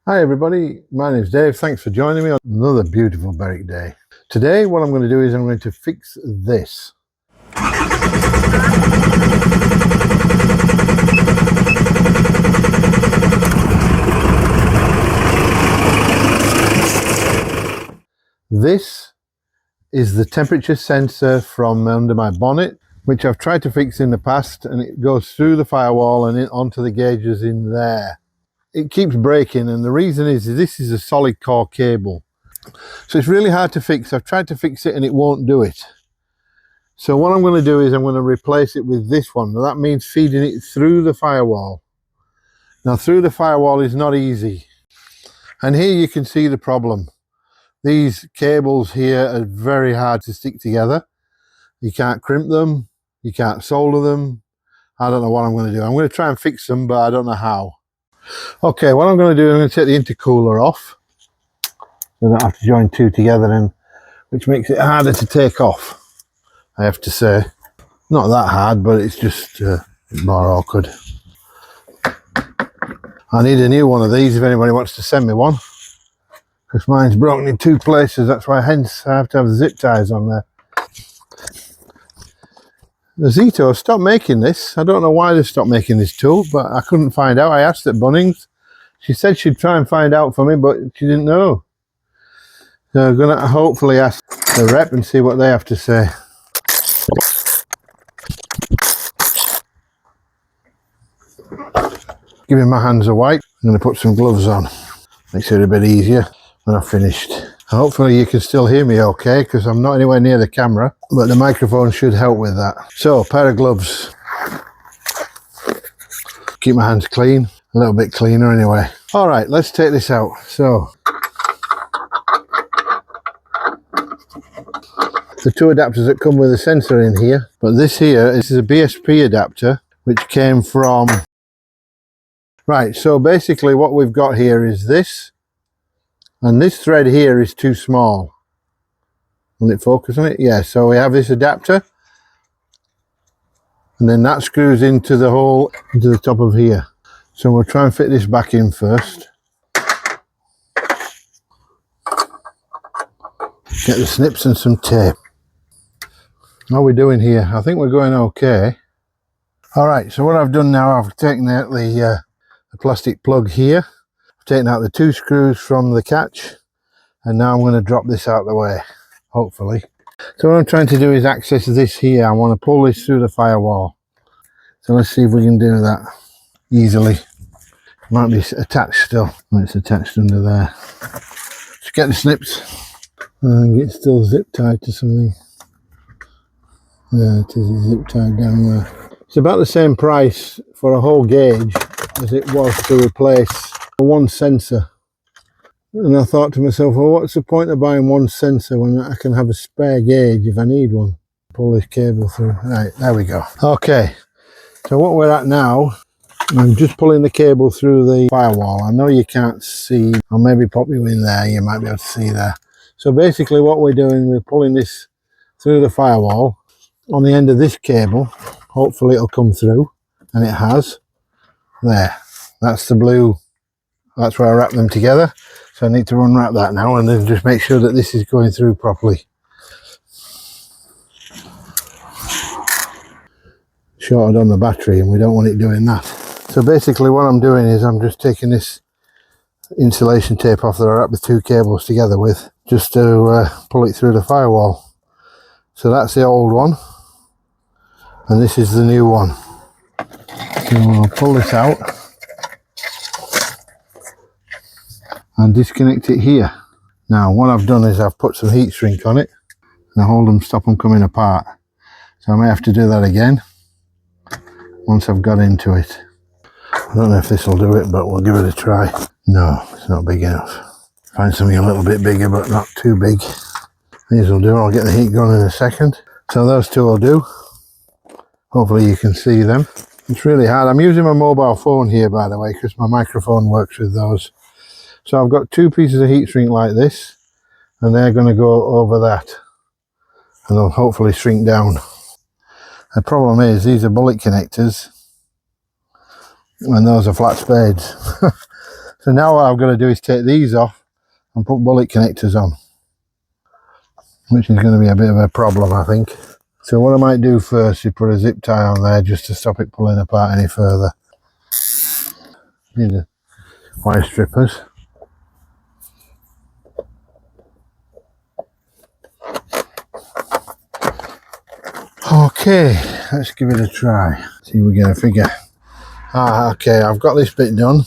Hi everybody, my name's Dave. Thanks for joining me on another beautiful Berwick day. Today what I'm going to do is I'm going to fix this. This is the temperature sensor from under my bonnet, which I've tried to fix in the past, and it goes through the firewall and onto the gauges in there. It keeps breaking, and the reason is this is a solid core cable. So it's really hard to fix. I've tried to fix it and it won't do it. So what I'm going to do is I'm going to replace it with this one. Now that means feeding it through the firewall. Now through the firewall is not easy. And here you can see the problem. These cables here are very hard to stick together. You can't crimp them. You can't solder them. I don't know what I'm going to do. I'm going to try and fix them, but I don't know how. Okay, what I'm going to do, I'm going to take the intercooler off. So I don't have to join two together, and which makes it harder to take off, I have to say. Not that hard, but it's just more awkward. I need a new one of these if anybody wants to send me one, because mine's broken in two places. That's why hence I have to have the zip ties on there. The Zito stopped making this. I don't know why they stopped making this tool, but I couldn't find out. I asked at Bunnings. She said she'd try and find out for me, but she didn't know. So I'm going to hopefully ask the rep and see what they have to say. Giving my hands a wipe. I'm going to put some gloves on. Makes it a bit easier when I've finished. Hopefully you can still hear me okay, because I'm not anywhere near the camera, but the microphone should help with that. So, pair of gloves. Keep my hands clean, a little bit cleaner anyway. All right, let's take this out. So, the two adapters that come with a sensor in here, but this is a BSP adapter, which came from... Right, so basically what we've got here is this. And this thread here is too small. Will it focus on it? Yeah, so we have this adapter. And then that screws into the hole, into the top of here. So we'll try and fit this back in first. Get the snips and some tape. How are we doing here? I think we're going okay. Alright, so what I've done now, I've taken out the plastic plug here. Taking out the two screws from the catch, and now I'm going to drop this out of the way, hopefully. So what I'm trying to do is access this here. I want to pull this through the firewall. So let's see if we can do that easily. It might be attached still. It's attached under there. Just get the snips and get still zip tied to something. Yeah, it is zip tied down there. It's about the same price for a whole gauge as it was to replace one sensor. And I thought to myself, well, what's the point of buying one sensor when I can have a spare gauge if I need one? Pull this cable through. Right, there we go. Okay, so what we're at now, I'm just pulling the cable through the firewall. I know you can't see. I'll maybe pop you in there, you might be able to see there. So basically what we're doing, we're pulling this through the firewall on the end of this cable. Hopefully it'll come through, and it has. There, that's the blue. That's where I wrap them together. So I need to unwrap that now and then just make sure that this is going through properly. Shorted on the battery, and we don't want it doing that. So basically what I'm doing is I'm just taking this insulation tape off that I wrap the two cables together with, just to pull it through the firewall. So that's the old one, and this is the new one. So I'll pull this out and disconnect it here. Now what I've done is I've put some heat shrink on it and I hold them, stop them coming apart. So I may have to do that again once I've got into it. I don't know if this will do it, but we'll give it a try. No, it's not big enough. Find something a little bit bigger, but not too big. These will do. I'll get the heat going in a second. So those two will do. Hopefully you can see them. It's really hard. I'm using my mobile phone here, by the way, because my microphone works with those. So I've got two pieces of heat shrink like this, and they're going to go over that, and they'll hopefully shrink down. The problem is these are bullet connectors, and those are flat spades. So now what I've got to do is take these off and put bullet connectors on, which is going to be a bit of a problem, I think. So what I might do first is put a zip tie on there just to stop it pulling apart any further. Need the wire strippers. Okay, let's give it a try. See if we get a figure. Okay, I've got this bit done,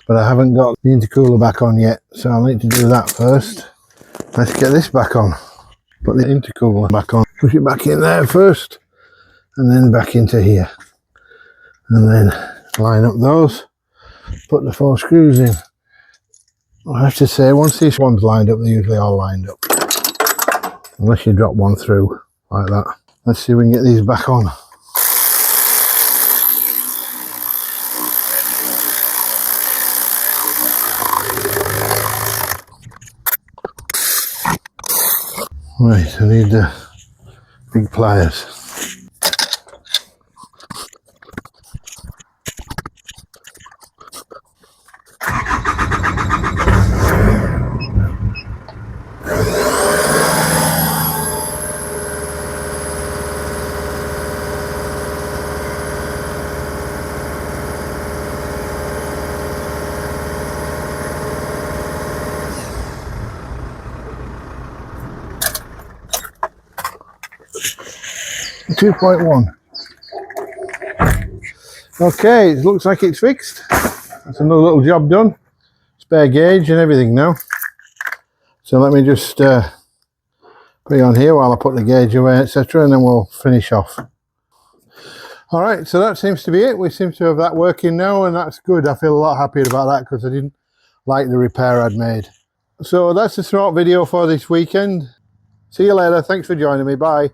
but I haven't got the intercooler back on yet, so I'll need to do that first. Let's get this back on. Put the intercooler back on. Push it back in there first, and then back into here. And then line up those. Put the 4 screws in. I have to say, once these ones lined up, they're usually all lined up. Unless you drop one through, like that. Let's see if we can get these back on. Right, I need the big pliers. .2. Okay, it looks like it's fixed. That's another little job done. Spare gauge and everything now. So let me just put it on here while I put the gauge away, etc., and then we'll finish off. Alright, so that seems to be it. We seem to have that working now, and that's good. I feel a lot happier about that because I didn't like the repair I'd made. So that's the smart video for this weekend. See you later. Thanks for joining me. Bye.